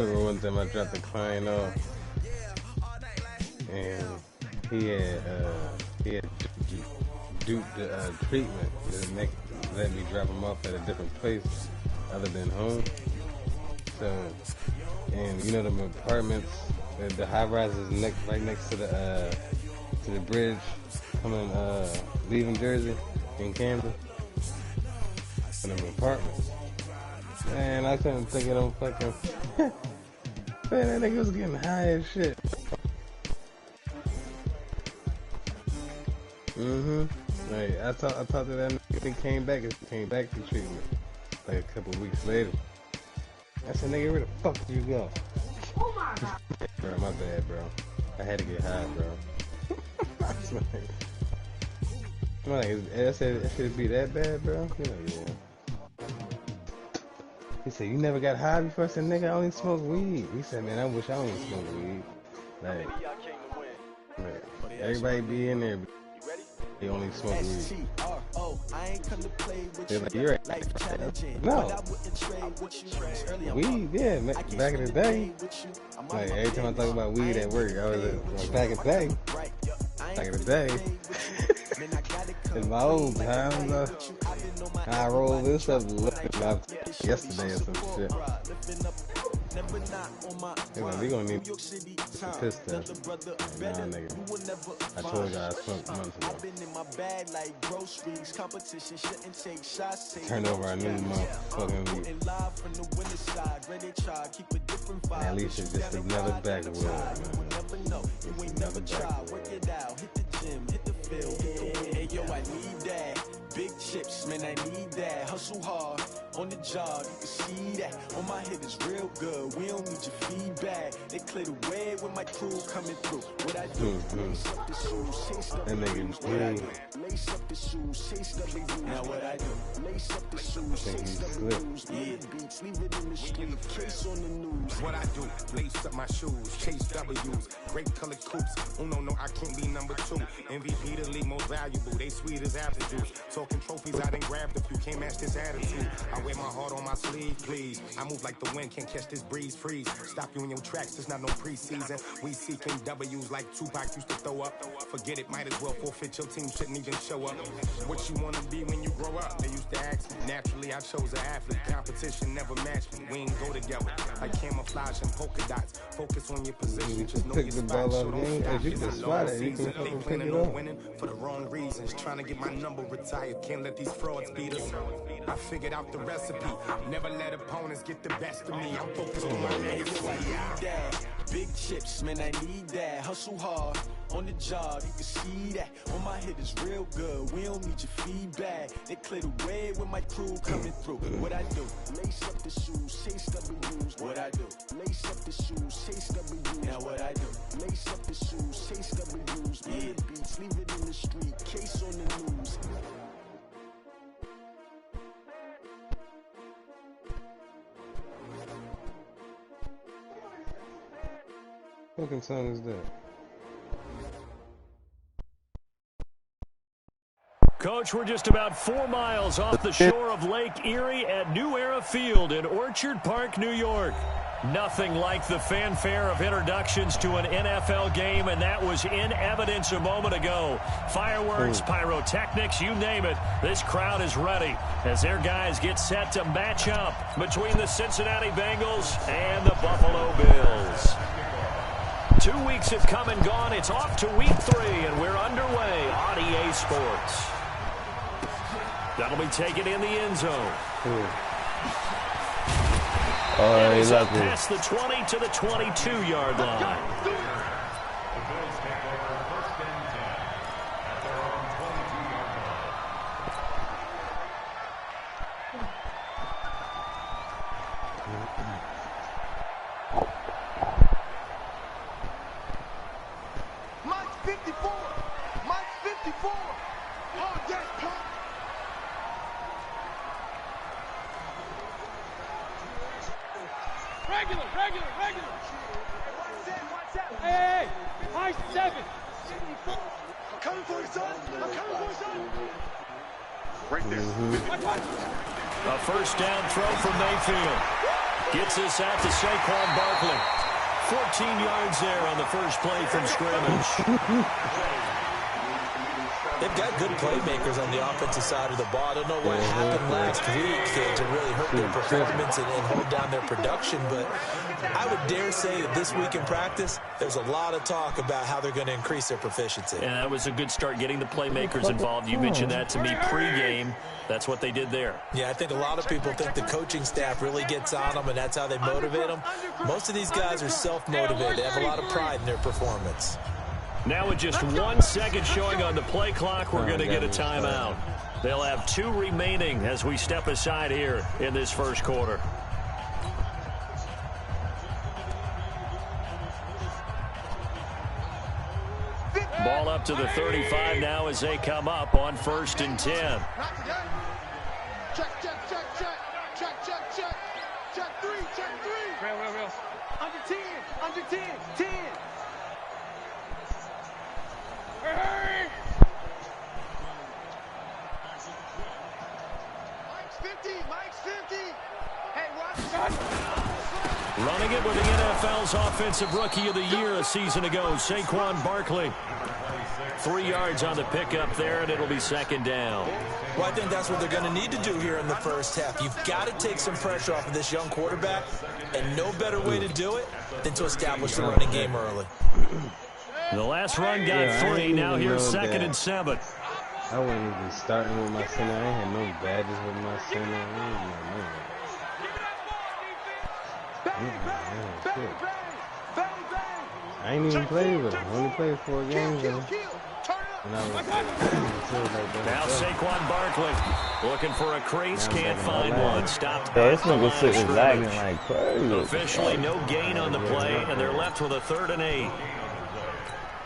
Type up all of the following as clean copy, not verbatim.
remember one time I dropped the client off, and he had duped the treatment to let me drop him off at a different place other than home. So, and you know them apartments, the high rises right next to the bridge coming leaving Jersey in Camden. And them apartments. Man, I couldn't think of them fucking. Man, that nigga was getting high as shit. Like, I talked to that nigga, he came back to treatment. Like a couple weeks later. I said, nigga, where the fuck did you go? Oh my god. Bro, my bad, bro. I had to get high, bro. I said, it should be that bad, bro? He's like, yeah. He said, you never got high before? I said, nigga, I only smoke weed. He said, man, I wish I only smoked weed. Like, everybody be in there, but they only smoke weed. They're like, you're right. No. Weed, yeah, back in the day. Like, every time I talk about weed at work, I was like, back in the day. Back in the day. In my old times, I rolled this up yesterday or some shit. We gonna need some piss test. Nah, nigga. I told you I smoked months ago. Turned over our new motherfucking weed. At least it's just another backwood, man. It's another backwood. Hey, yo, I need that. Big chips, man, I need that. Hustle hard on the job, you can see that. On my head is real good. We don't need your feedback. They clear the way with my crew coming through. What I do? Lace up the shoes, chase up the shoes. Lace up the shoes, chase up the shoes. Now what I do? Lace up the shoes, chase up the shoes. Yeah, beats, leave it in the street. Case on the news. What I do? Lace up my shoes, chase W's. Great colored coops. Oh no, I can't be number 2. MVP the league most valuable. They sweet as apple juice. Talking trophies, I done grabbed a few. Can't match this attitude. I wear my heart on my sleeve, please. I move like the wind, can't catch this breeze, freeze. Stop you in your tracks, there's not no preseason. We seeking W's like Tupac used to throw up. Forget it, might as well forfeit. Your team shouldn't even show up. What you wanna be when you grow up? They used to ask me. Naturally, I chose an athlete. Competition never matched me. We ain't go together. Like camouflage and polka dots. Focus on your position, just know your spot. So don't stop. It's a long season. They planning on winning for the wrong reasons. Trying to get my number retired. Can't let these frauds beat us. I figured out the recipe. Never let opponents get the best of me. I'm focused on my niggas. I need that. Big chips, man, I need that. Hustle hard on the job, you can see that. On my head is real good. We don't need your feedback. They clear the way with my crew coming through. What I do? Lace up the shoes, chase W's. What I do? Lace up the shoes, chase W's. Now what I do? Lace up the shoes, chase W's. Yeah, beats, leave it in the street. Case on the news. What fucking song is that? Coach, we're just about 4 miles off the shore of Lake Erie at New Era Field in Orchard Park, New York. Nothing like the fanfare of introductions to an NFL game, and that was in evidence a moment ago. Fireworks, pyrotechnics, you name it. This crowd is ready as their guys get set to match up between the Cincinnati Bengals and the Buffalo Bills. 2 weeks have come and gone. It's off to week 3, and we're underway on EA Sports. That'll be taken in the end zone. And he's up past the 20 to the 22-yard line. A first down throw from Mayfield. Gets this out to Saquon Barkley. 14 yards there on the first play from scrimmage. They've got good playmakers on the offensive side of the ball. I don't know what happened last week to really hurt their performance and hold down their production, but I would dare say that this week in practice, there's a lot of talk about how they're going to increase their proficiency. And that was a good start, getting the playmakers involved. You mentioned that to me pregame. That's what they did there. Yeah, I think a lot of people think the coaching staff really gets on them, and that's how they motivate them. Most of these guys are self-motivated. They have a lot of pride in their performance. Now with just 1 second showing on the play clock, we're going to get a timeout. They'll have 2 remaining as we step aside here in this first quarter. Ball up to the 35 now as they come up on 1st and 10. Check, check, check, check. Check, check, check. Check 3, check 3. Real. Under 10, 10. Hey! Mike's 50. Hey, watch. Running it with the NFL's Offensive Rookie of the Year a season ago, Saquon Barkley. 3 yards on the pickup there, and it'll be 2nd down. Well, I think that's what they're going to need to do here in the first half. You've got to take some pressure off of this young quarterback, and no better way to do it than to establish the running game early. The last run got 3. Now here's 2nd and 7. I wasn't even starting with my center. I ain't had no badges with my center. I ain't even played with him. I only played 4 games though. Now Saquon Barkley looking for a crease, can't find one. Stopped This at the line nigga shit of is lagging scrimmage. like crazy. Officially no gain on the play, and they're left with a 3rd and 8.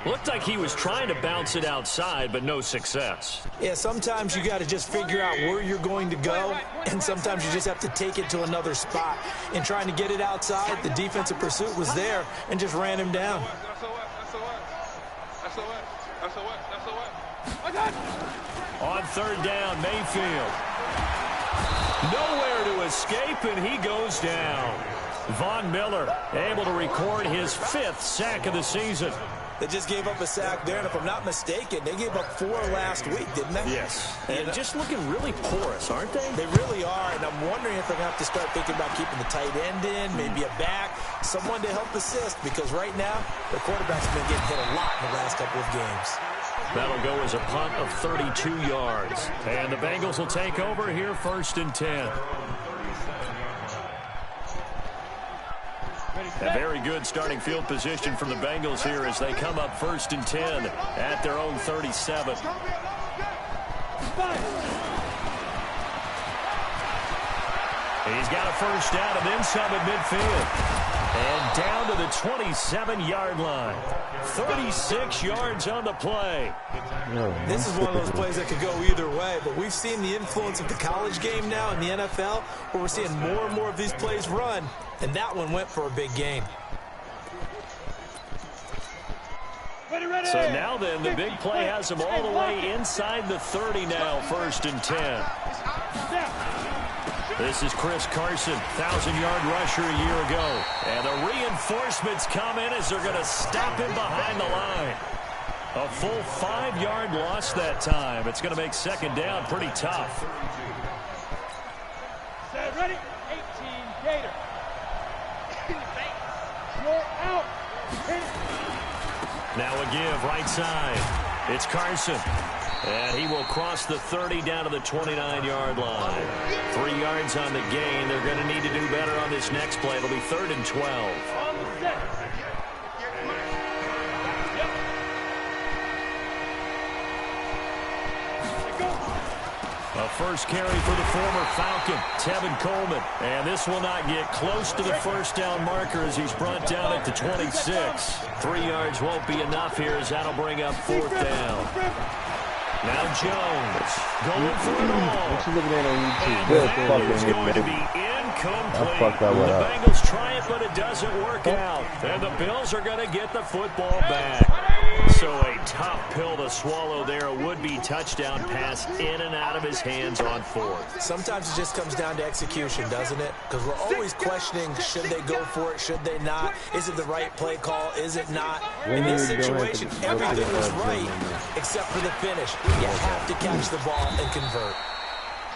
Looked like he was trying to bounce it outside, but no success. Yeah, sometimes you got to just figure out where you're going to go, and sometimes you just have to take it to another spot. In trying to get it outside, the defensive pursuit was there and just ran him down. On 3rd down, Mayfield. Nowhere to escape, and he goes down. Von Miller able to record his 5th sack of the season. They just gave up a sack there, and if I'm not mistaken, they gave up 4 last week, didn't they? Yes. And just looking really porous, aren't they? They really are, and I'm wondering if they're going to have to start thinking about keeping the tight end in, maybe a back, someone to help assist, because right now, the quarterback's been getting hit a lot in the last couple of games. That'll go as a punt of 32 yards. And the Bengals will take over here 1st and 10. A very good starting field position from the Bengals here as they come up 1st and 10 at their own 37. He's got a 1st down and then some at midfield. And down to the 27-yard line. 36 yards on the play. This is one of those plays that could go either way, but we've seen the influence of the college game now in the NFL, where we're seeing more and more of these plays run, and that one went for a big gain. So now then, the big play has him all the way inside the 30 now, 1st and 10. This is Chris Carson, 1,000-yard rusher a year ago. And the reinforcements come in as they're going to stop him behind the line. A full 5-yard loss that time. It's going to make 2nd down pretty tough. Set, ready? 18, Gator. You're out. Now a give, right side. It's Carson. And he will cross the 30 down to the 29-yard line. 3 yards on the gain. They're going to need to do better on this next play. It'll be 3rd and 12. A first carry for the former Falcon, Tevin Coleman. And this will not get close to the 1st down marker as he's brought down at the 26. 3 yards won't be enough here as that'll bring up 4th down. Now Jones going for it all. What you looking at on YouTube? That is going to be incomplete. The Bengals try it, but it doesn't work out. And the Bills are going to get the football back. So a tough pill to swallow there. A would-be touchdown pass in and out of his hands on fourth. Sometimes it just comes down to execution, doesn't it? Because we're always questioning, should they go for it, should they not? Is it the right play call, is it not? In this situation, everything was right except for the finish. You have to catch the ball and convert.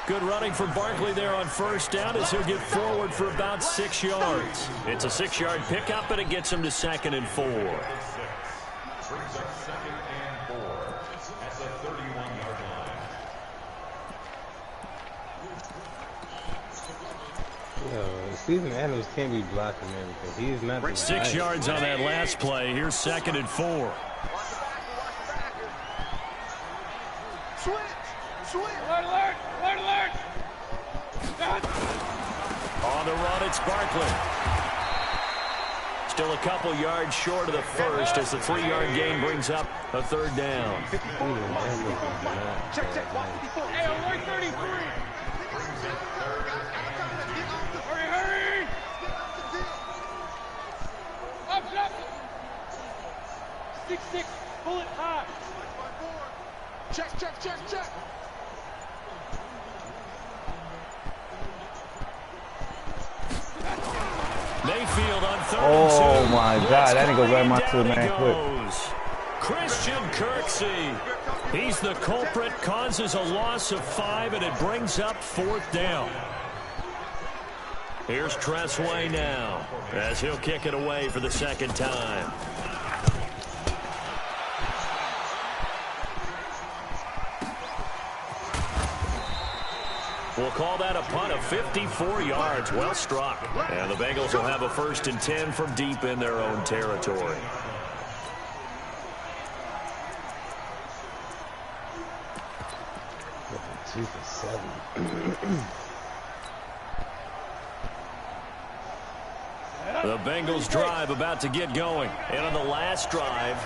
Good running for Barkley there on first down as he'll get forward for about 6 yards. It's a 6-yard pickup, and it gets him to 2nd and 4. Brings up 2nd and 4 at the 31-yard line. Steven Adams can't be blocking everything. He's not. 6 yards on that last play. Here's 2nd and 4. Switch! Alert! On the run, it's Barkley. Still a couple yards short of the first as the 3-yard gain brings up a 3rd down. Check. Hey, alert 33! Hurry! Up! 6-6, pull it high. Check. Mayfield on 3rd Oh and 2. my God, that nigga ran my 2-man quick. Christian Kirksey. He's the culprit, causes a loss of 5, and it brings up 4th down. Here's Tressway now as he'll kick it away for the 2nd time. We'll call that a punt of 54 yards. Well struck. And the Bengals will have a 1st and 10 from deep in their own territory. The Bengals drive about to get going. And on the last drive,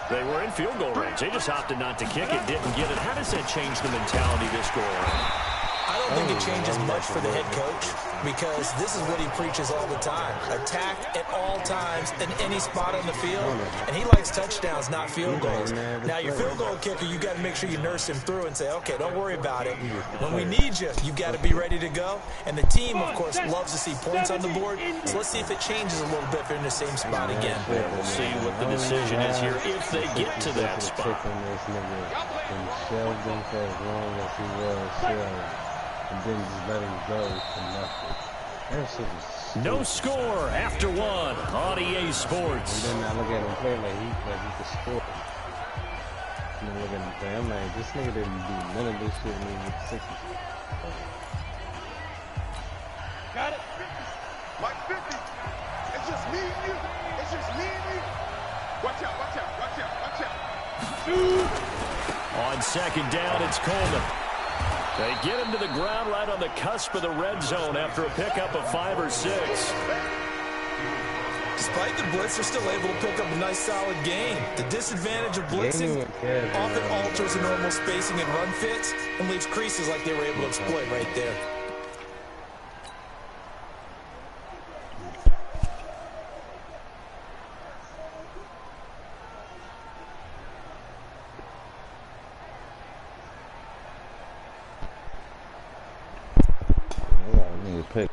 they were in field goal range. They just opted not to kick it, didn't get it. How does that change the mentality this go around? I don't think it changes much for the head coach because this is what he preaches all the time. Attack at all times in any spot on the field, and he likes touchdowns, not field goals. Now, your field goal kicker, you got to make sure you nurse him through and say, okay, don't worry about it. When we need you, you got to be ready to go. And the team, of course, loves to see points on the board, so let's see if it changes a little bit if they're in the same spot again. We'll see what the decision is here if they get to that spot. And then just let him go for nothing. No score after 1 on EA Sports. And then I look at him play like he could score. And then look at him play. I'm like, this nigga didn't do none of this shit when he was 60. Got it. Like 50. It's just me and you. Watch out. On 2nd down, it's Coleman. They get him to the ground right on the cusp of the red zone after a pickup of 5 or 6. Despite the blitz, they're still able to pick up a nice, solid gain. The disadvantage of blitzing often alters the normal spacing and run fits and leaves creases like they were able to exploit right there. Pick.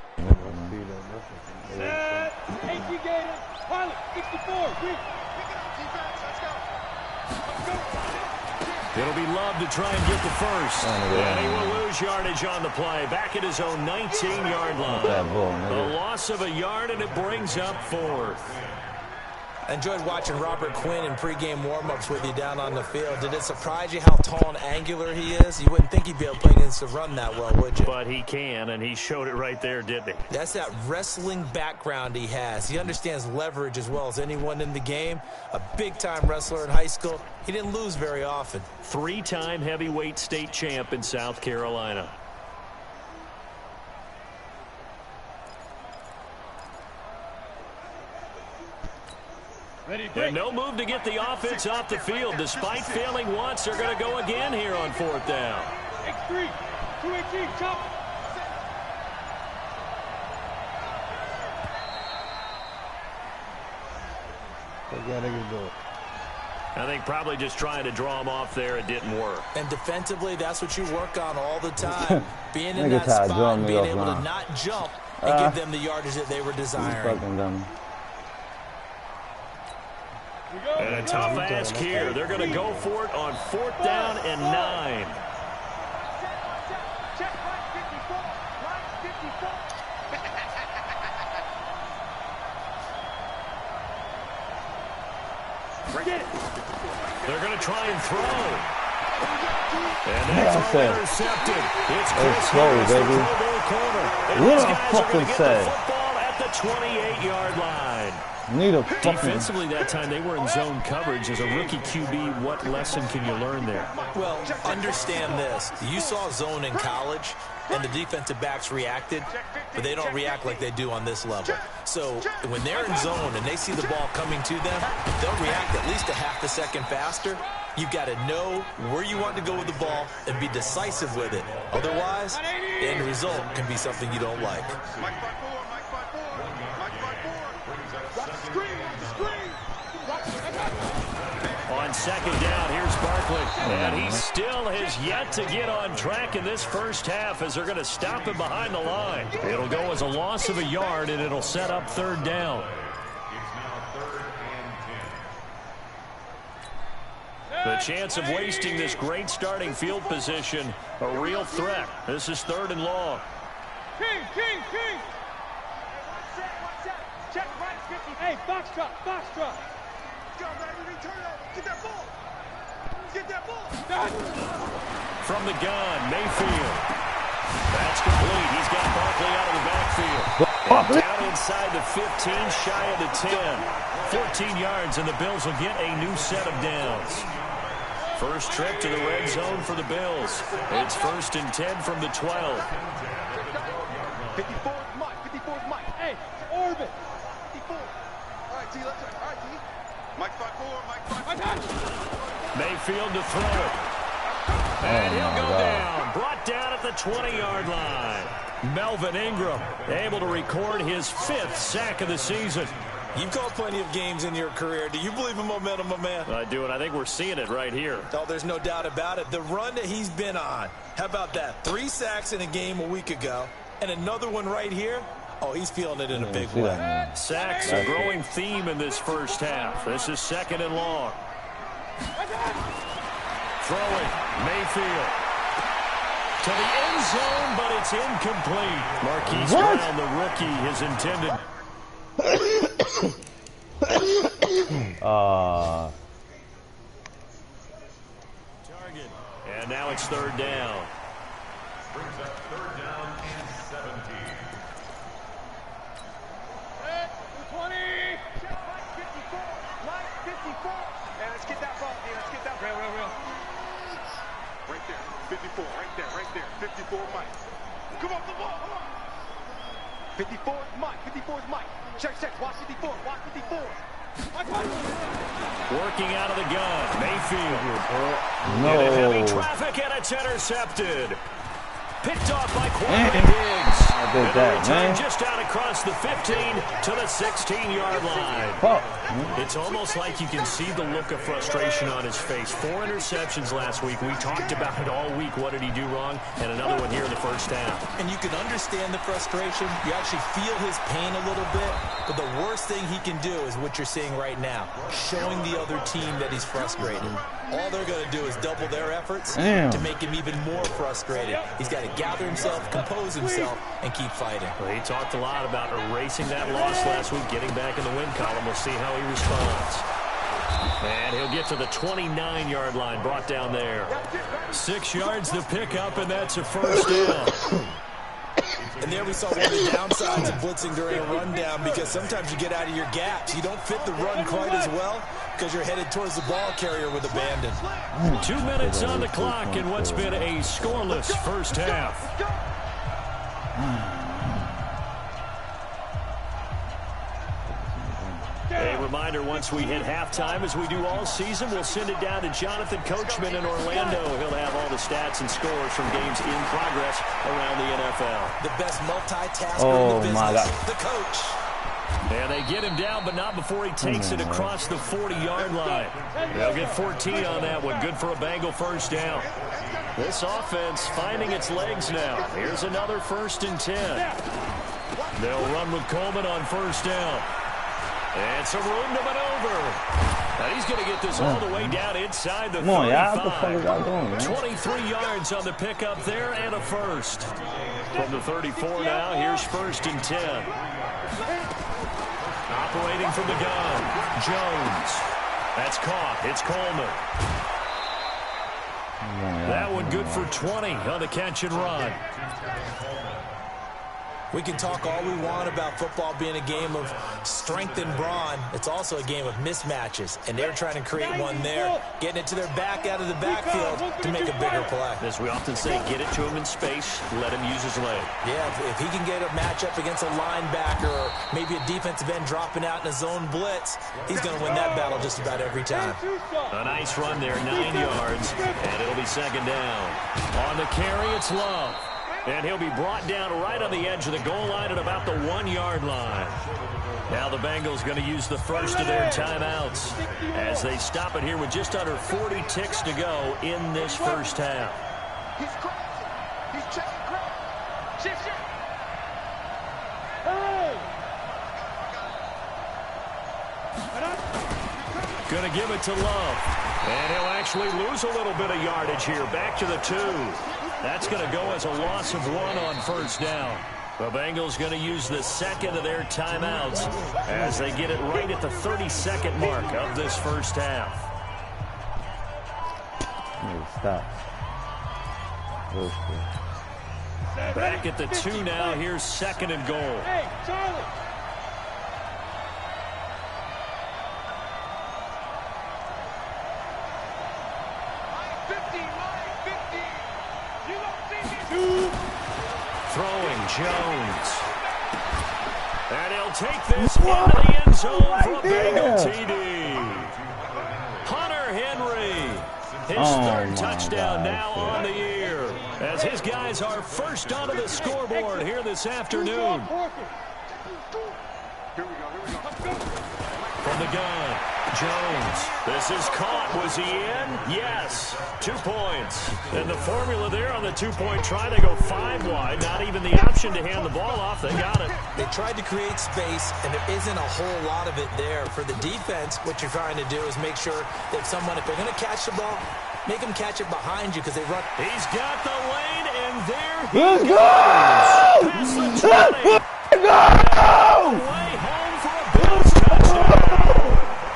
It'll be Love to try and get the first. And he will lose yardage on the play. Back at his own 19-yard line. A loss of a yard, and it brings up 4th. I enjoyed watching Robert Quinn in pregame warm-ups with you down on the field. Did it surprise you how tall and angular he is? You wouldn't think he'd be able to play against the run that well, would you? But he can, and he showed it right there, didn't he? That's that wrestling background he has. He understands leverage as well as anyone in the game. A big-time wrestler in high school. He didn't lose very often. 3-time heavyweight state champ in South Carolina. And no move to get the offense off the field. Despite failing once, they're going to go again here on 4th down. X3, 218, chop. I think probably just trying to draw him off there, it didn't work. And defensively, that's what you work on all the time. Being in that spot and being able to not jump and give them the yardage that they were desiring. And a tough ask here. They're going to go for it on 4th down and 9. They're going to try and throw. And that's all intercepted. It's slow, baby. What a fucking say. Football at the 28-yard line. Defensively that time, they were in zone coverage. As a rookie QB, what lesson can you learn there? Well, understand this. You saw zone in college, and the defensive backs reacted, but they don't react like they do on this level. So when they're in zone and they see the ball coming to them, they'll react at least a half a second faster. You've got to know where you want to go with the ball and be decisive with it. Otherwise, the end result can be something you don't like. On 2nd down, here's Barkley. And he still has yet to get on track in this first half as they're going to stop him behind the line. It'll go as a loss of a yard, and it'll set up 3rd down. The chance of wasting this great starting field position, a real threat. This is 3rd and long. King. Check right, 50. Hey, box truck. Get that ball. From the gun, Mayfield. That's complete. He's got Barkley out of the backfield. And down inside the 15, shy of the 10. 14 yards, and the Bills will get a new set of downs. First trip to the red zone for the Bills. It's 1st and 10 from the 12. 54 is Mike. Hey, orbit. 54. All right, T, let's go. All right, T. Mike 5-4. Mayfield to throw it. And he'll go down. Brought down at the 20-yard line. Melvin Ingram able to record his 5th sack of the season. You've called plenty of games in your career. Do you believe in momentum, my man? I do, and I think we're seeing it right here. Oh, there's no doubt about it. The run that he's been on. How about that? 3 sacks in a game a week ago, and another one right here. Oh, he's feeling it in a big way. Sacks, a growing theme in this first half. This is 2nd and long. Throwing, Mayfield. To the end zone, but it's incomplete. Marquise Brown, the rookie, is intended. Target. And now it's 3rd down. Brings up 3rd down and 17. 20. Check Mike 54. Mike 54. Hey, let's get that ball. Hey, let's get that ball. Real. Right there. 54. Right there. 54 Mike. Come on, the ball. Come on. 54 is Mike. 54 is Mike. Check. Watch 54. Working out of the gun. Mayfield. No. Into heavy traffic, and it's intercepted. Picked off by Quentin Diggs. Just out across the 15 to the 16-yard line. It's almost like you can see the look of frustration on his face. 4 interceptions last week. We talked about it all week. What did he do wrong? And another one here in the first half. And you can understand the frustration. You actually feel his pain a little bit. But the worst thing he can do is what you're seeing right now, showing the other team that he's frustrated. All they're going to do is double their efforts to make him even more frustrated. He's got to gather himself, compose himself, and keep fighting. Well, he talked a lot about erasing that loss last week, getting back in the win column. We'll see how he responds. And he'll get to the 29-yard line, brought down there. 6 yards to pick up, and that's a first down. And there we saw one of the downsides of blitzing during a rundown, because sometimes you get out of your gaps. You don't fit the run quite as well because you're headed towards the ball carrier with abandon. 2 minutes on the clock in what's been a scoreless first half. A reminder, once we hit halftime, as we do all season, we'll send it down to Jonathan Coachman in Orlando. He'll have all the stats and scores from games in progress around the NFL. The best multitasker in the business, the coach. And they get him down, but not before he takes it across the 40-yard line. They'll get 14 on that one. Good for a Bengal first down. This offense finding its legs now. Here's another 1st and 10. They'll run with Coleman on first down. And some room to maneuver. And he's going to get this all the way down inside the 35. What the fuck is that doing, man? 23 yards on the pickup there and a first. From the 34 now, here's 1st and 10. Operating from the gun, Jones. That's caught. It's Coleman. That one good for 20 on the catch and run. We can talk all we want about football being a game of strength and brawn. It's also a game of mismatches, and they're trying to create one there, getting it to their back out of the backfield to make a bigger play. As we often say, get it to him in space, let him use his leg. Yeah, if he can get a matchup against a linebacker or maybe a defensive end dropping out in a zone blitz, he's going to win that battle just about every time. A nice run there, 9 yards, and it'll be 2nd down. On the carry, it's Love. And he'll be brought down right on the edge of the goal line at about the 1-yard line. Now the Bengals going to use the first of their timeouts as they stop it here with just under 40 ticks to go in this first half. He's crazy. He's checking crowd. Shit. Going to give it to Love. And he'll actually lose a little bit of yardage here. Back to the 2. That's going to go as a loss of 1 on first down. The Bengals going to use the 2nd of their timeouts as they get it right at the 32nd mark of this first half. Stop. Back at the 2 now. Here's 2nd and goal. Hey, Charlie. Throwing Jones. And he'll take this into the end zone for a Bengal TD. Hunter Henry. His 3rd touchdown now on the year. As his guys are first onto the scoreboard here this afternoon. From the gun, Jones. This is caught. Was he in? Yes. 2 points. And the formula there on the 2-point try, they go 5 wide. Not even the option to hand the ball off. They got it. They tried to create space, and there isn't a whole lot of it there. For the defense, what you're trying to do is make sure that if they're going to catch the ball, make them catch it behind you because they run. He's got the lane, and there he goes. Past the 20. Way home for a Bills touchdown.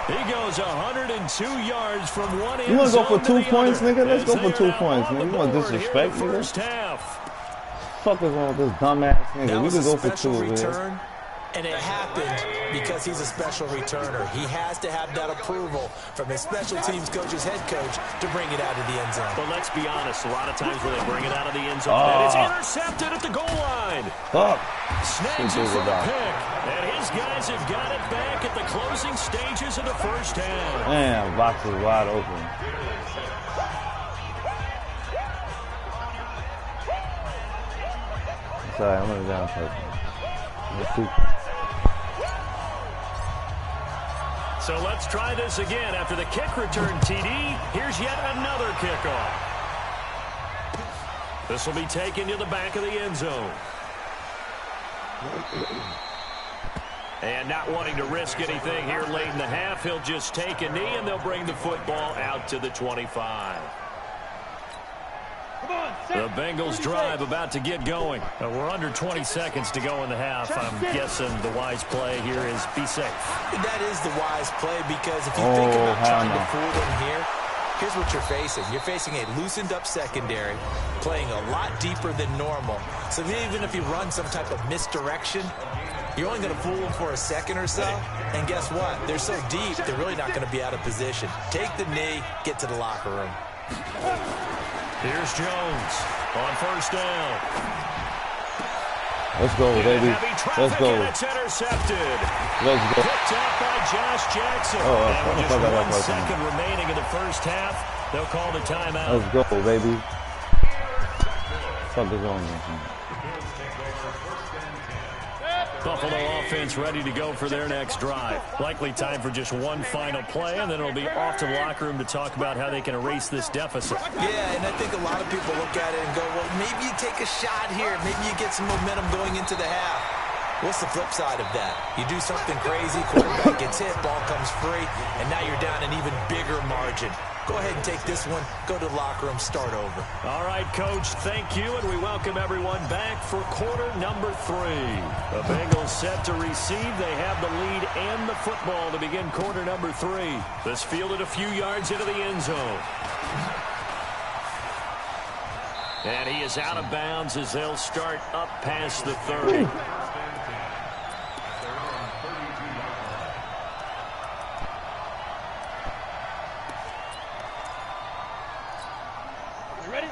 He goes 102 yards from one end. You want to go for zone 2 points, other. nigga? Let's go for As 2 they are points, on nigga. the You want board disrespect, here in the nigga? first half. Fuck is wrong with this dumbass nigga? That We was can a go for 2 special over here. return, and it happened because he's a special returner. He has to have that approval from his special teams coach's head coach to bring it out of the end zone. But let's be honest, a lot of times when they bring it out of the end zone, and it's intercepted at the goal line. Fuck. Snags it for the pick, and his guys have got it back at the closing stages of the first half. Damn, box is wide open. Sorry, I'm gonna down So let's try this again. After the kick return TD, here's yet another kickoff. This will be taken to the back of the end zone. And not wanting to risk anything here late in the half, he'll just take a knee, and they'll bring the football out to the 25. The Bengals drive about to get going. We're under 20 seconds to go in the half. I'm guessing the wise play here is be safe. That is the wise play because if you think about trying to fool them here, here's what you're facing. You're facing a loosened up secondary, playing a lot deeper than normal. So even if you run some type of misdirection, you're only going to fool them for a second or so. And guess what? They're so deep, they're really not going to be out of position. Take the knee, get to the locker room. Here's Jones on first down. Let's go, baby. Let's go. And it's intercepted. Let's go. Picked up by Josh Jackson. And with just 1 second remaining in the first half, they'll call the timeout. Let's go, baby. Fuck is wrong with him? Buffalo offense ready to go for their next drive. Likely time for just one final play, and then it'll be off to the locker room to talk about how they can erase this deficit. Yeah, and I think a lot of people look at it and go, well, maybe you take a shot here. Maybe you get some momentum going into the half. What's the flip side of that? You do something crazy, quarterback gets hit, ball comes free, and now you're down an even bigger margin. Go ahead and take this one, go to the locker room, start over. All right, Coach, thank you, and we welcome everyone back for quarter number 3. The Bengals set to receive. They have the lead and the football to begin quarter number 3. This fielded a few yards into the end zone. And he is out of bounds as they'll start up past the 30.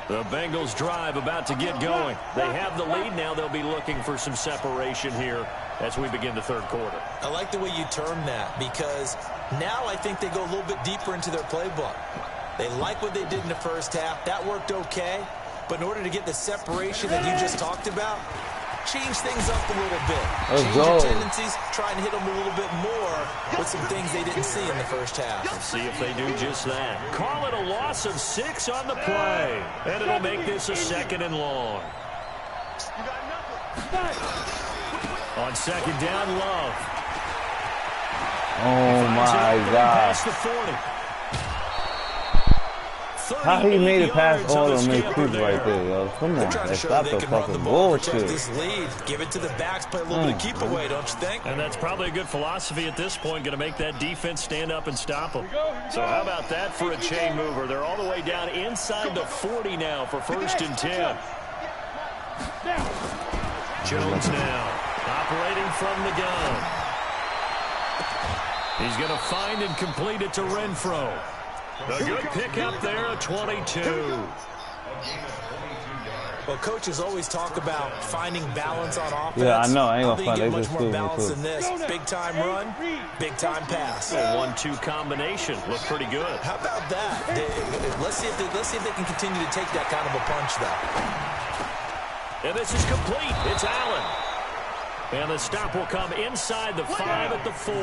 The Bengals drive about to get going. They have the lead now. They'll be looking for some separation here as we begin the third quarter. I like the way you term that because now I think they go a little bit deeper into their playbook. They like what they did in the first half. That worked okay. But in order to get the separation that you just talked about, change things up a little bit. Change your tendencies, try and hit them a little bit more with some things they didn't see in the first half. Let's see if they do just that. Call it a loss of 6 on the play. And it'll make this a 2nd and long. On 2nd down, Love. Oh my God. Past the 40. How he made it past all of them people right there, yo. Come on, stop the fucking bullshit. This lead, give it to the backs, play a little bit of keep away, don't you think? And that's probably a good philosophy at this point, going to make that defense stand up and stop them. So how about that for a chain mover? They're all the way down inside the 40 now for 1st and 10. Jones now operating from the gun. He's going to find and complete it to Renfro. A good pickup there at 22. Well, coaches always talk about finding balance on offense. Yeah, I know. I ain't gonna find it. Much more balance than this. Big time run, big time pass. A 1-2 combination. Looked pretty good. How about that? Let's see if they can continue to take that kind of a punch, though. And this is complete. It's Allen. And the stop will come inside the 5 at the 4.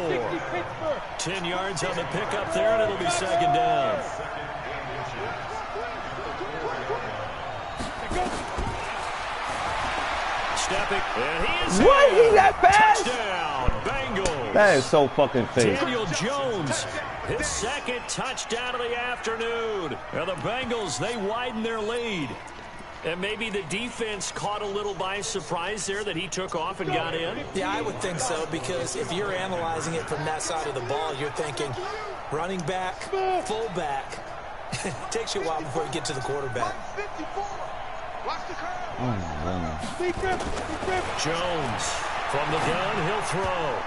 10 yards on the pickup there, and it'll be 2nd down. Stepping, and he is what? in. He that fast? Touchdown, Bengals. That is so fucking fake. Daniel Jones, his 2nd touchdown of the afternoon. And the Bengals, they widen their lead. And maybe the defense caught a little by surprise there that he took off and got in? Yeah, I would think so, because if you're analyzing it from that side of the ball, you're thinking running back, fullback. It takes you a while before you get to the quarterback. Jones from the gun, he'll throw.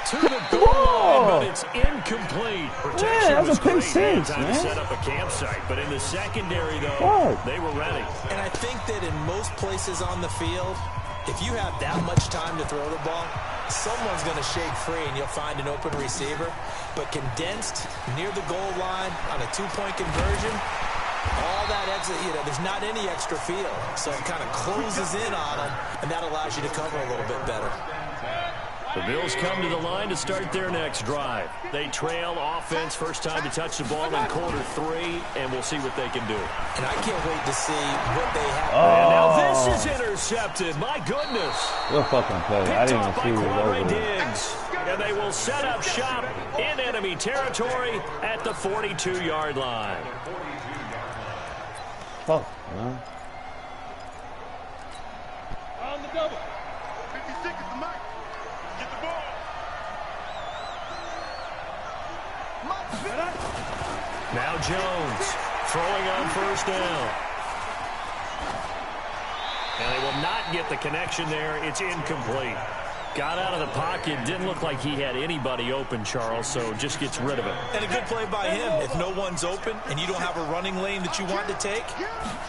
To the goal line, but it's incomplete. Protection was great. Time to set up a campsite, but in the secondary, though, they were ready. And I think that in most places on the field, if you have that much time to throw the ball, someone's going to shake free and you'll find an open receiver. But condensed near the goal line on a 2-point conversion, all that exit, there's not any extra field. So it kind of closes in on them, and that allows you to cover a little bit better. The Bills come to the line to start their next drive. They trail offense, first time to touch the ball in quarter 3, and we'll see what they can do. And I can't wait to see what they have. And now this is intercepted. My goodness. What fucking play. I didn't even see it over there. And they will set up shop in enemy territory at the 42-yard line. Fuck, man. On the double. 56 is the mark. Get the ball. Now Jones throwing on first down. And they will not get the connection there. It's incomplete. Got out of the pocket. Didn't look like he had anybody open, Charles, so just gets rid of it. And a good play by him. If no one's open and you don't have a running lane that you want to take,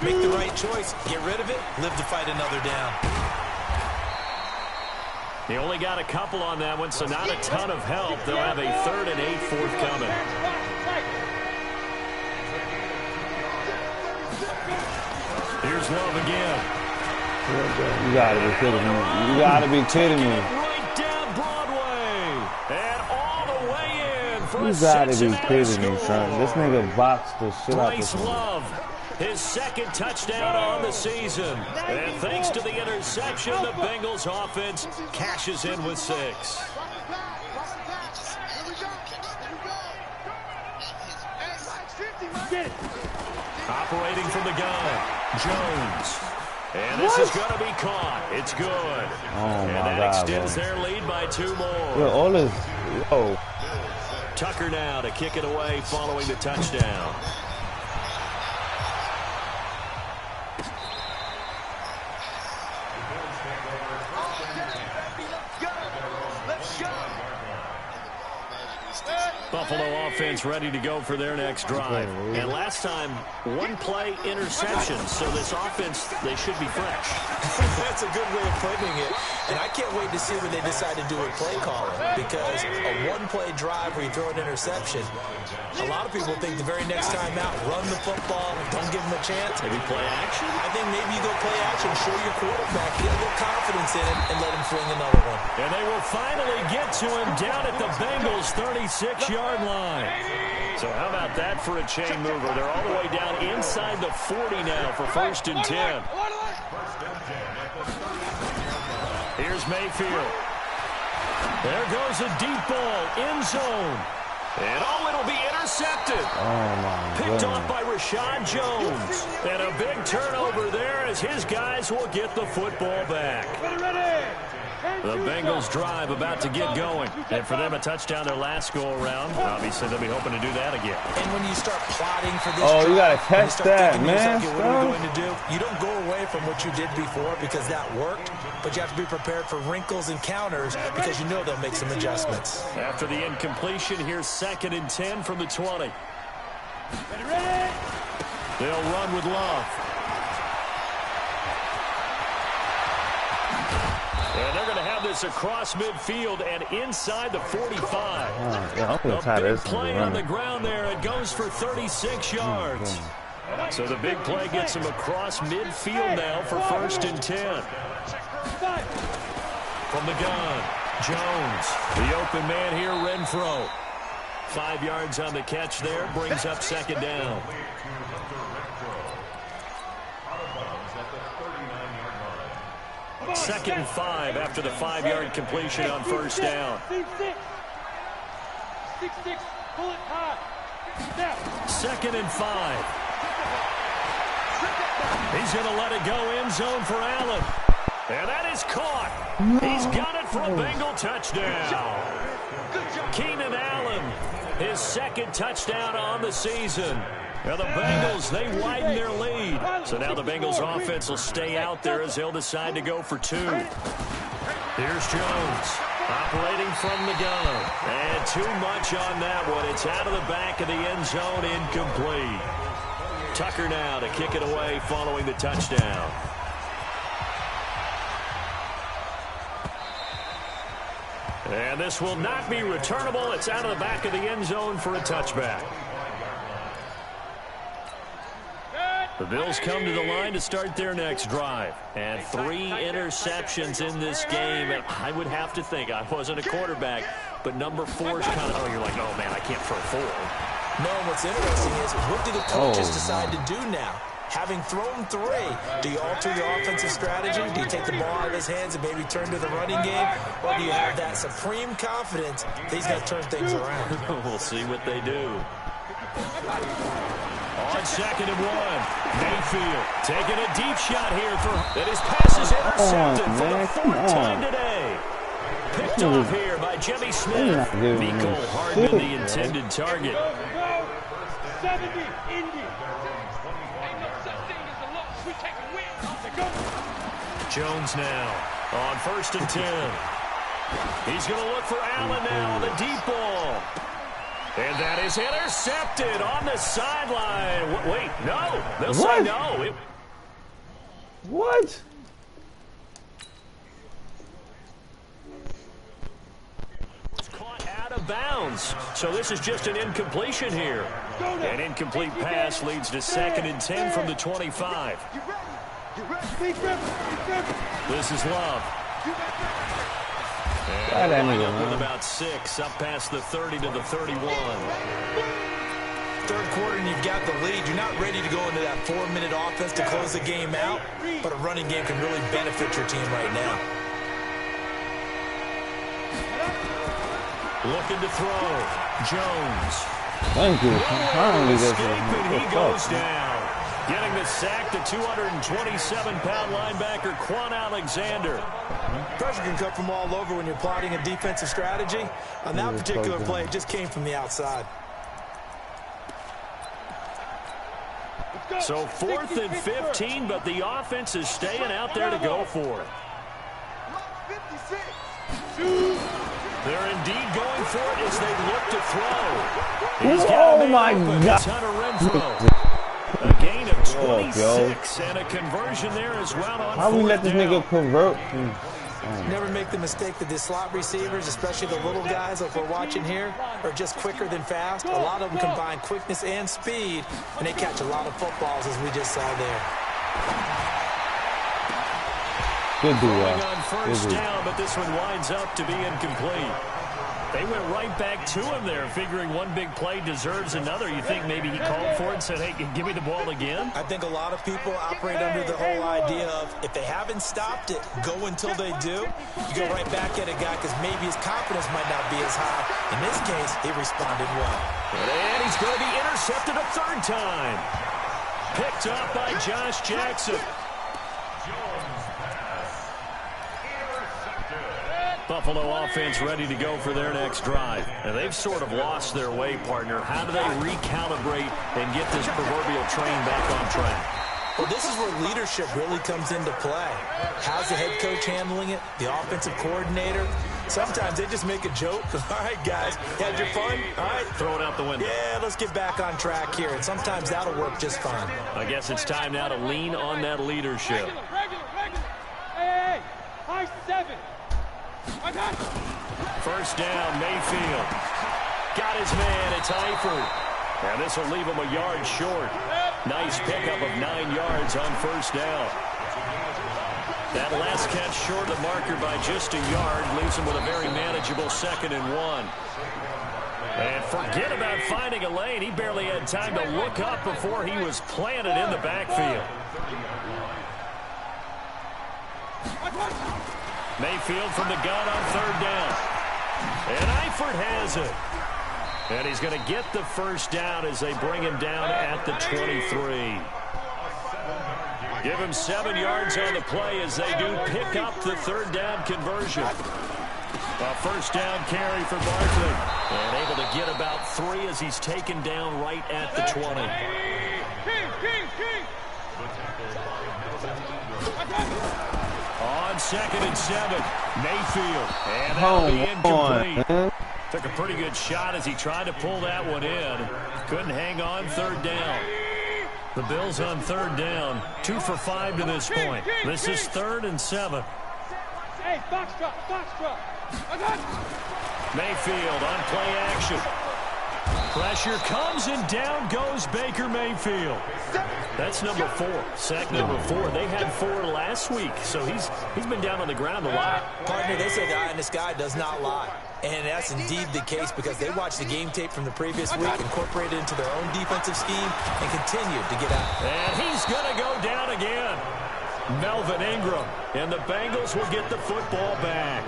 make the right choice. Get rid of it. Live to fight another down. He only got a couple on that one, so not a ton of help. They'll have a 3rd and 8 forthcoming. Here's Love again. You gotta be kidding me. You gotta be kidding me. Right for You a gotta be Cincinnati kidding me, score. son. This nigga boxed the shit out Bryce of him. Love, his second touchdown on the season. And thanks to the interception, the Bengals offense cashes in with 6. Operating from the gun, Jones. And this is going to be caught. It's good. Oh, and my that God, extends bro. their lead by 2 more. Yo, all this, yo. Tucker now to kick it away following the touchdown. Buffalo offense ready to go for their next drive. And last time, 1-play interception. So this offense, they should be fresh. That's a good way of putting it. And I can't wait to see what they decide to do with play calling. Because a 1-play drive where you throw an interception, a lot of people think the very next time out, run the football, don't give them a chance. Maybe play action? I think maybe you go play action, show your quarterback, get a little confidence in him, and let him fling another one. And they will finally get to him down at the Bengals' 36-yard line. So how about that for a chain mover? They're all the way down inside the 40 now for 1st and 10. Here's Mayfield. There goes a deep ball, end zone. And it'll be intercepted. Oh, my Picked goodness. off by Rashad Jones. And a big turnover there as his guys will get the football back. The Bengals drive about to get going. And for them, a touchdown their last go-around. Obviously, they'll be hoping to do that again. And when you start plotting for this Oh, you gotta drive, catch when you start that, thinking to yourself, man. okay, what are we going to do? You don't go away from what you did before because that worked, but you have to be prepared for wrinkles and counters because you know they'll make some adjustments. After the incompletion, here's 2nd and 10 from the 20. They'll run with Love. And they're going to have this across midfield and inside the 45. Yeah, I'm gonna tie A big this play one. on the ground there. It goes for 36 yards. So the big play gets him across midfield now for 1st and 10. From the gun, Jones. The open man here, Renfro. 5 yards on the catch there. Brings up 2nd down. Second and 5 after the 5-yard completion on 1st down. 2nd and 5. He's going to let it go end zone for Allen. And that is caught. He's got it for a Bengal touchdown. Keenan Allen, his 2nd touchdown on the season. Now the Bengals, they widen their lead. So now the Bengals offense will stay out there as they'll decide to go for 2. Here's Jones, operating from the gun. And too much on that one. It's out of the back of the end zone, incomplete. Tucker now to kick it away following the touchdown. And this will not be returnable. It's out of the back of the end zone for a touchback. The Bills come to the line to start their next drive. And 3 interceptions in this game. And I would have to think, I wasn't a quarterback, but number 4 is kind of, oh, you're like, oh, man, I can't throw 4. No, what's interesting is, what do the coaches decide to do now? Having thrown 3, do you alter your offensive strategy? Do you take the ball out of his hands and maybe turn to the running game? Or do you have that supreme confidence that he's going to turn things around? We'll see what they do. On 2nd and 1, Mayfield taking a deep shot here and his pass is intercepted for the 4th time today. Picked off here by Jimmy Smith. Miko Hardman, the intended target. 70, Indy. Jones now on 1st and 10. He's going to look for Allen now, the deep ball. And that is intercepted on the sideline. Wait, no. They'll say no. What? It's caught out of bounds. So this is just an incompletion here. An incomplete pass leads to 2nd and 10 from the 25. This is Love. And they line up with about 6, up past the 30 to the 31. Third quarter and you've got the lead. You're not ready to go into that 4-minute offense to close the game out, but a running game can really benefit your team right now. Looking to throw. Jones. Thank you. And he goes down. Getting the sack, the 227-pound linebacker, Quan Alexander. Pressure can come from all over when you're plotting a defensive strategy. On that particular play, it just came from the outside. So 4th and 15, but the offense is staying out there to go for it. They're indeed going for it as they look to throw. Oh, my God. A gain of 26 and a conversion there as well on How we let this nigga convert? Never make the mistake that the slot receivers, especially the little guys like we're watching here, are just quicker than fast. A lot of them combine quickness and speed, and they catch a lot of footballs as we just saw there. Good dude, on first down, but this one winds up to be incomplete. They went right back to him there, figuring one big play deserves another. You think maybe he called for it and said, hey, give me the ball again? I think a lot of people operate under the whole idea of if they haven't stopped it, go until they do. You go right back at a guy because maybe his confidence might not be as high. In this case, he responded well. And he's going to be intercepted a 3rd time. Picked up by Josh Jackson. Buffalo offense ready to go for their next drive. And they've sort of lost their way, partner. How do they recalibrate and get this proverbial train back on track? Well, this is where leadership really comes into play. How's the head coach handling it? The offensive coordinator? Sometimes they just make a joke. All right, guys, you had your fun? All right. Throw it out the window. Yeah, let's get back on track here. And sometimes that'll work just fine. I guess it's time now to lean on that leadership. Hey, high 7. First down, Mayfield. Got his man, it's Eifert. And this will leave him a yard short. Nice pickup of 9 yards on first down. That last catch short of the marker by just a yard leaves him with a very manageable 2nd and 1. And forget about finding a lane. He barely had time to look up before he was planted in the backfield. Mayfield from the gun on 3rd down. And Eifert has it. And he's going to get the first down as they bring him down at the 23. Give him 7 yards on the play as they do pick up the 3rd down conversion. A first down carry for Barkley. And able to get about 3 as he's taken down right at the 20. On 2nd and 7, Mayfield. And that'll be incomplete. Took a pretty good shot as he tried to pull that one in. Couldn't hang on 3rd down. The Bills on 3rd down. 2 for 5 to this point. This is 3rd and 7. Hey, box drop. Mayfield on play action. Pressure comes and down goes Baker Mayfield. That's number 4. Sack number 4. They had 4 last week, so he's been down on the ground a lot. Partner, they say the eye in the sky does not lie. And that's indeed the case because they watched the game tape from the previous week, incorporated it into their own defensive scheme, and continued to get out. And he's going to go down again. Melvin Ingram. And the Bengals will get the football back.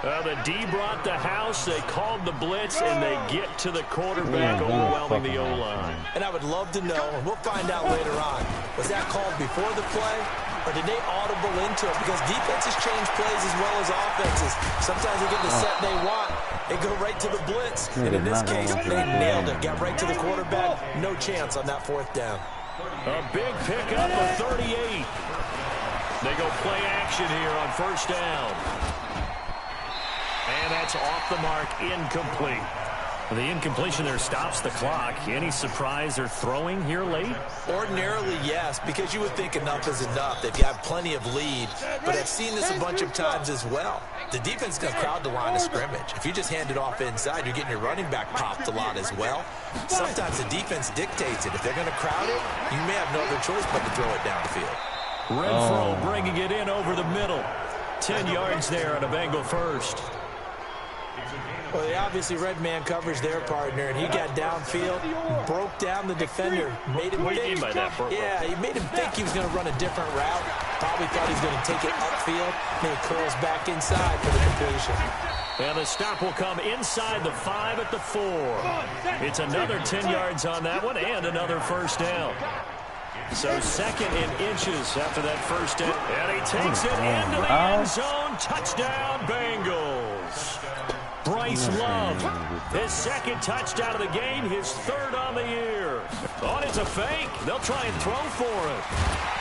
The D brought the house, they called the blitz, and they get to the quarterback, overwhelming the O-line. And I would love to know, and we'll find out later on, was that called before the play, or did they audible into it? Because defenses change plays as well as offenses. Sometimes they get the set they want, they go right to the blitz. And in this case, they nailed it, got right to the quarterback, no chance on that 4th down. A big pickup of 38. They go play action here on first down. And that's off the mark, incomplete. The incompletion there stops the clock. Any surprise they're throwing here late? Ordinarily, yes, because you would think enough is enough. They've got plenty of lead, but I've seen this a bunch of times as well. The defense is going to crowd the line of scrimmage. If you just hand it off inside, you're getting your running back popped a lot as well. Sometimes the defense dictates it. If they're going to crowd it, you may have no other choice but to throw it downfield. Renfro bringing it in over the middle. 10 yards there on a Bengal first. Well, they obviously red man covers their partner, and he got downfield, broke down the defender, made him think. Yeah, he made him think he was going to run a different route. Probably thought he was going to take it upfield, and it curls back inside for the completion. And the stop will come inside the 5 at the 4. It's another 10 yards on that one and another first down. So 2nd and inches after that first down. And he takes it into the end zone. Touchdown, Bengals. Bryce Love, his 2nd touchdown of the game, his 3rd on the year. Oh, it's a fake. They'll try and throw for it.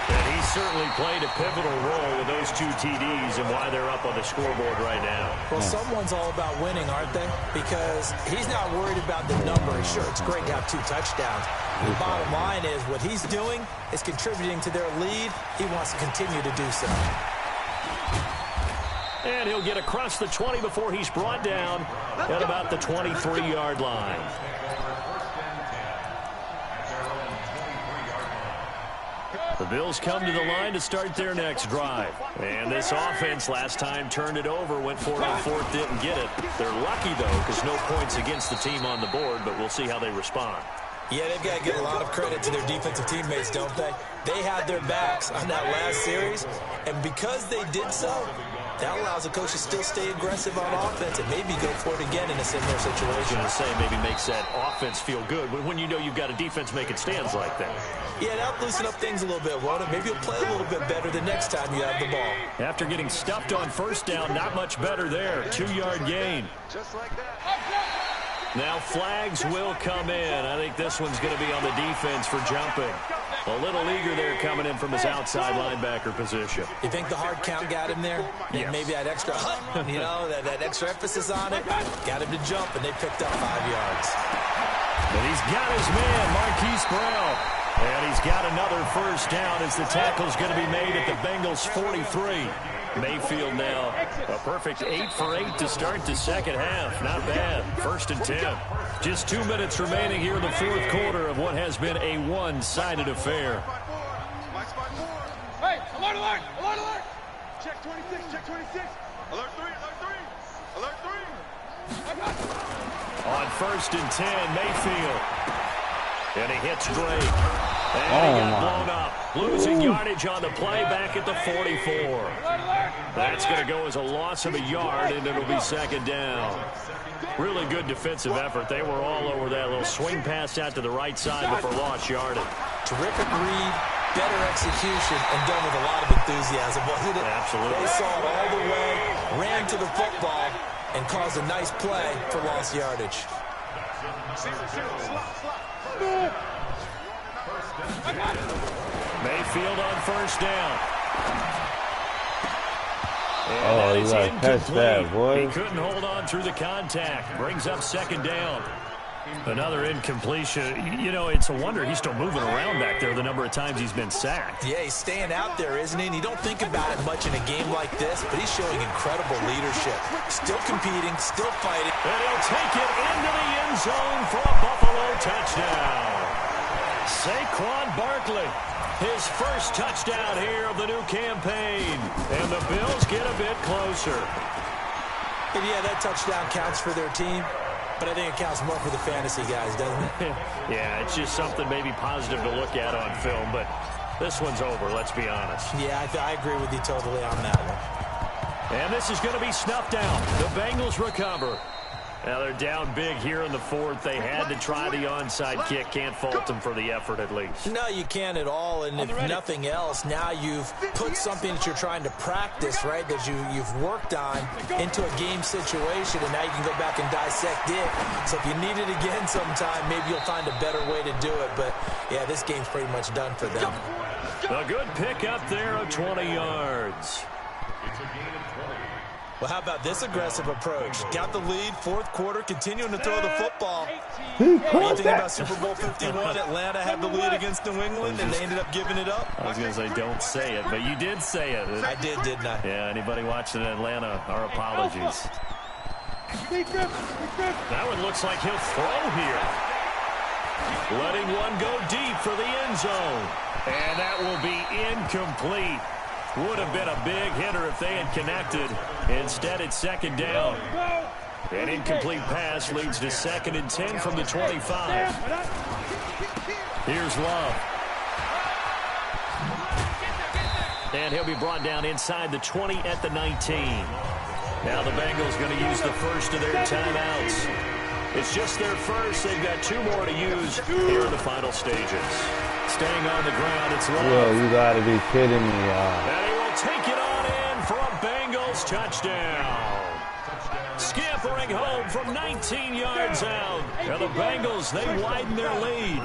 And he certainly played a pivotal role with those 2 TDs and why they're up on the scoreboard right now. Well, someone's all about winning, aren't they? Because he's not worried about the number. Sure, it's great to have 2 touchdowns. The bottom line is what he's doing is contributing to their lead. He wants to continue to do so. And he'll get across the 20 before he's brought down at about the 23-yard line. The Bills come to the line to start their next drive. And this offense last time turned it over, went for it on 4th, didn't get it. They're lucky, though, because no points against the team on the board, but we'll see how they respond. Yeah, they've got to give a lot of credit to their defensive teammates, don't they? They had their backs on that last series, and because they did so, that allows the coach to still stay aggressive on offense and maybe go for it again in a similar situation. I was going to say maybe makes that offense feel good when you know you've got a defense making stands like that. Yeah, that'll loosen up things a little bit, won't it? Maybe you'll play a little bit better the next time you have the ball. After getting stuffed on first down, not much better there. 2-yard gain. Just like that. Now flags will come in. I think this one's going to be on the defense for jumping. A little eager there coming in from his outside linebacker position. You think the hard count got him there? Yes. Maybe that extra, you know, that extra emphasis on it got him to jump, and they picked up 5 yards. And he's got his man, Marquise Brown. And he's got another first down as the tackle's going to be made at the Bengals' 43. Mayfield now a perfect 8 for 8 to start the second half. Not bad. 1st and 10. Just 2 minutes remaining here in the 4th quarter of what has been a one-sided affair. Hey, alert, alert, alert, alert. Check 26, check 26. Alert 3, alert 3, alert 3. On 1st and 10, Mayfield. And he hits Drake. And he got blown up. Losing yardage on the play back at the 44. That's going to go as a loss of a yard, and it'll be 2nd down. Really good defensive effort. They were all over that little swing pass out to the right side before lost yardage. Terrific read, better execution, and done with a lot of enthusiasm. Wasn't it? Absolutely. They saw it all the way, ran to the football, and caused a nice play for lost yardage. Mayfield on first down. And you gotta catch that, boy. He couldn't hold on through the contact. Brings up 2nd down. Another incompletion. You know, it's a wonder he's still moving around back there the number of times he's been sacked. Yeah, he's staying out there, isn't he? And you don't think about it much in a game like this, but he's showing incredible leadership. Still competing, still fighting. And he'll take it into the end zone for a Buffalo touchdown. Saquon Barkley, his first touchdown here of the new campaign. And the Bills get a bit closer. And yeah, that touchdown counts for their team, but I think it counts more for the fantasy guys, doesn't it? Yeah, it's just something maybe positive to look at on film, but this one's over, let's be honest. Yeah, I agree with you totally on that one. And this is going to be snuffed out. The Bengals recover. Now they're down big here in the 4th. They had to try the onside kick. Can't fault them for the effort at least. No, you can't at all. And if nothing else, now you've put something that you're trying to practice, right, that you've worked on into a game situation, and now you can go back and dissect it. So if you need it again sometime, maybe you'll find a better way to do it. But, yeah, this game's pretty much done for them. A good pick up there of 20 yards. Well, how about this aggressive approach? Got the lead, 4th quarter, continuing to throw the football. What do you think about Super Bowl 51? Atlanta had the lead against New England, and they ended up giving it up. I was going to say, don't say it, but you did say it. I did, didn't I? Yeah, anybody watching in Atlanta, our apologies. That one looks like he'll throw here. Letting one go deep for the end zone. And that will be incomplete. Would have been a big hitter if they had connected. Instead, it's 2nd down. An incomplete pass leads to 2nd and 10 from the 25. Here's Love. And he'll be brought down inside the 20 at the 19. Now the Bengals going to use the first of their timeouts. It's just their first. They've got 2 more to use here in the final stages. Staying on the ground, it's Love. Yo, you got to be kidding me, And he will take it on in for a Bengals touchdown. Scampering home from 19 yards out. And the Bengals, they widen their lead.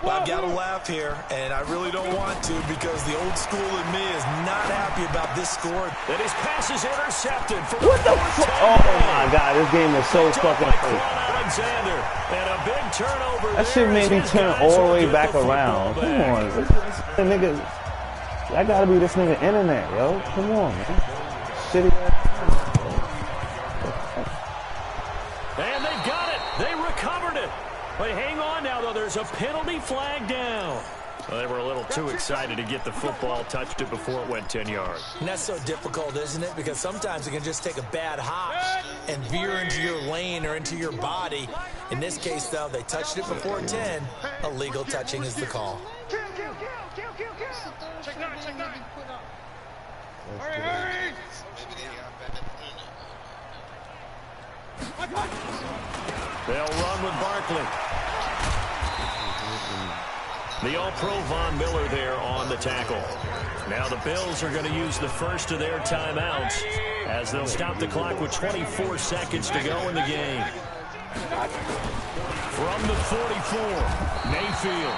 Well, I've got to laugh here, and I really don't want to because the old school in me is not happy about this score. And his pass is intercepted. For What the fuck? Oh, my God. This game is so fucking crazy. Alexander, and a big turnover. That shit made me turn all the way back around. Come on. This nigga, that got to be this nigga internet, yo. Come on, man. Shitty ass. And they got it. They recovered it. But hang on now, though. There's a penalty flag down. Well, they were a little too excited to get the football, touched it before it went 10 yards. And that's so difficult, isn't it? Because sometimes it can just take a bad hop and veer into your lane or into your body. In this case, though, they touched it before 10. Illegal touching is the call. Check 9, check 9. Hurry, hurry. They'll run with Barkley. The All-Pro Von Miller there on the tackle. Now the Bills are going to use the first of their timeouts as they'll stop the clock with 24 seconds to go in the game. From the 44, Mayfield.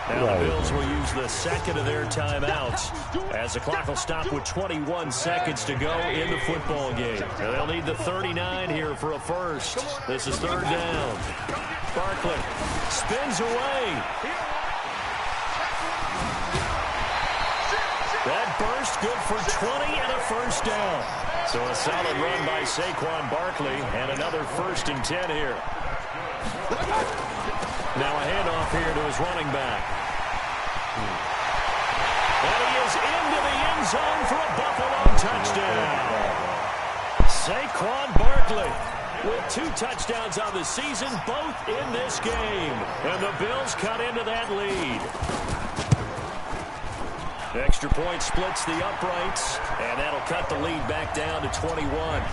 Now the Bills will use the second of their timeouts as the clock will stop with 21 seconds to go in the football game. And they'll need the 39 here for a first. This is 3rd down. Barkley spins away. That burst good for 20 and a first down. So a solid run by Saquon Barkley and another 1st and 10 here. Now a handoff here to his running back. And he is into the end zone for a Buffalo touchdown. Saquon Barkley with 2 touchdowns on the season, both in this game. And the Bills cut into that lead. Extra point splits the uprights, and that'll cut the lead back down to 21.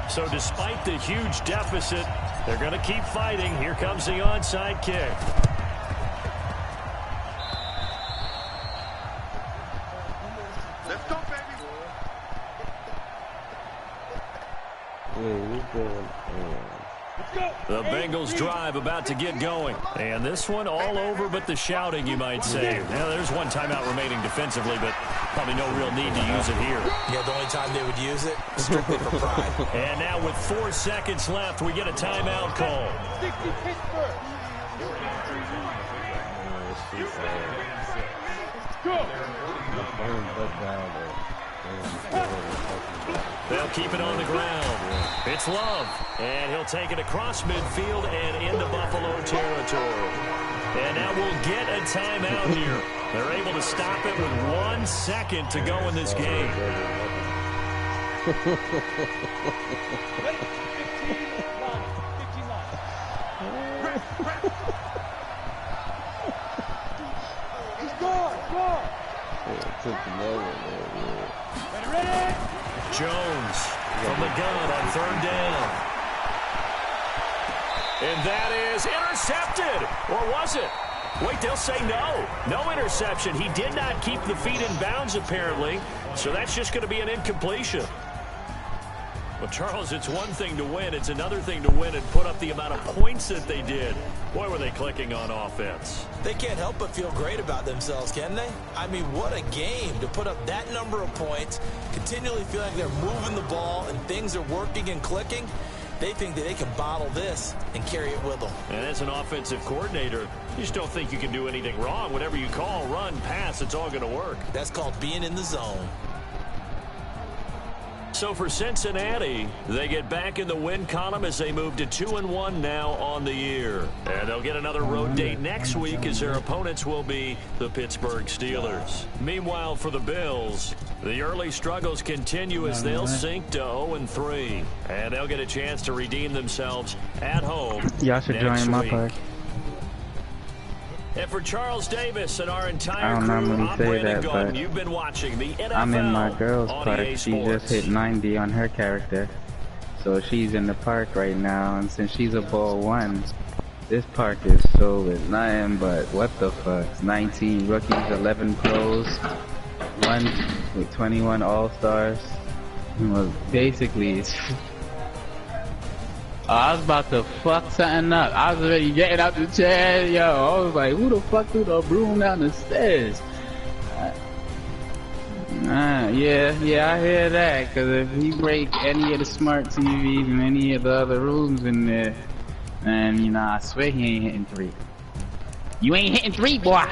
So despite the huge deficit, they're going to keep fighting. Here comes the onside kick. Let's go, baby. The Bengals drive about to get going. And this one all over but the shouting, you might say. Now, there's one timeout remaining defensively, but probably no real need to use it here. Yeah, the only time they would use it, strictly for pride. And now with 4 seconds left, we get a timeout call. They'll keep it on the ground. It's Love, and he'll take it across midfield and into Buffalo territory. And now we'll get a timeout here. They're able to stop it with 1 second to go in this game. Jones from the gun on 3rd down. And that is intercepted. Or was it? Wait, they'll say no. No interception. He did not keep the feet in bounds, apparently. So that's just going to be an incompletion. Well, Charles, it's one thing to win. It's another thing to win and put up the amount of points that they did. Boy, were they clicking on offense. They can't help but feel great about themselves, can they? I mean, what a game to put up that number of points, continually feel like they're moving the ball and things are working and clicking. They think that they can bottle this and carry it with them. And as an offensive coordinator, you just don't think you can do anything wrong. Whatever you call, run, pass, it's all going to work. That's called being in the zone. So for Cincinnati, they get back in the win column as they move to 2-1 now on the year. And they'll get another road date next week as their opponents will be the Pittsburgh Steelers. Meanwhile, for the Bills, the early struggles continue as they'll sink to 0-3. And they'll get a chance to redeem themselves at home. Y'all should join my park. And for Charles Davis and our entire I don't crew, normally I'm say Brandon that, Gaudin. but You've been watching the NFL I'm in my girl's park. EA She Sports. just hit 90 on her character. So she's in the park right now, and since she's a ball 1, this park is so with nothing but what the fuck. 19 rookies, 11 pros, 1 with 21 all-stars. Well, basically, it's I was about to fuck something up. I was already getting out the chair, yo. I was like, who the fuck threw the broom down the stairs? Yeah, I hear that. Cause if you break any of the smart TVs in any of the other rooms in there, then, you know, I swear he ain't hitting 3. You ain't hitting 3, boy!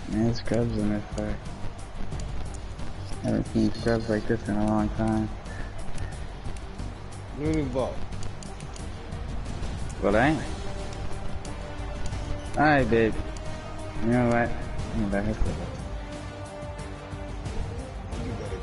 Man, scrubs in this park. I haven't seen scrubs like this in a long time. Looney ball. Well, I ain't. Alright, babe. You know what? I'm gonna let her go. You better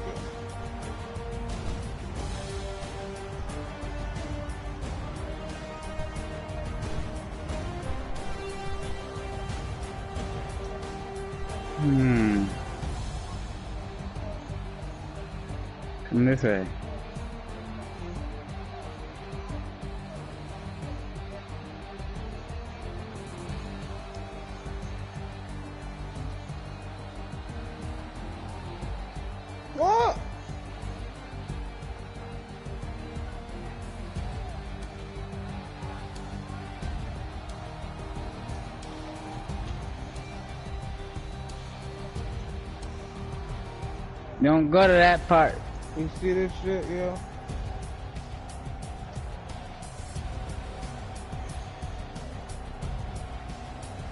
Come this way. What? Don't go to that part. You see this shit, yo?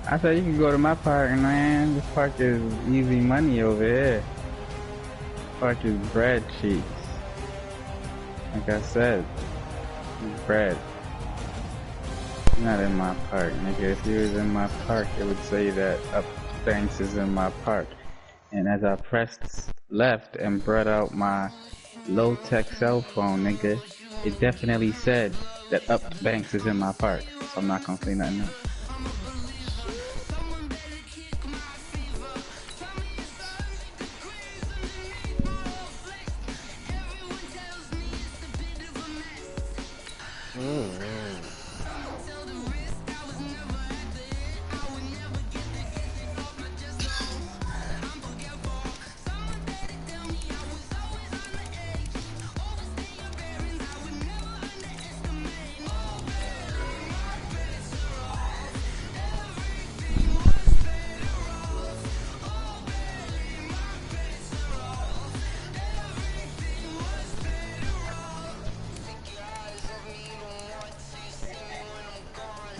I said you can go to my park, man. This park is easy money over here. Park is bread cheeks. Like I said, bread. Not in my park, nigga. If you was in my park, it would say that Up Banks is in my park. And as I pressed left and brought out my low-tech cell phone, nigga, it definitely said that Up Banks is in my park. So I'm not gonna say nothing else.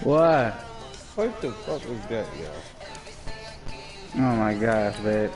What? What the fuck was that, yo? Oh my gosh, babe.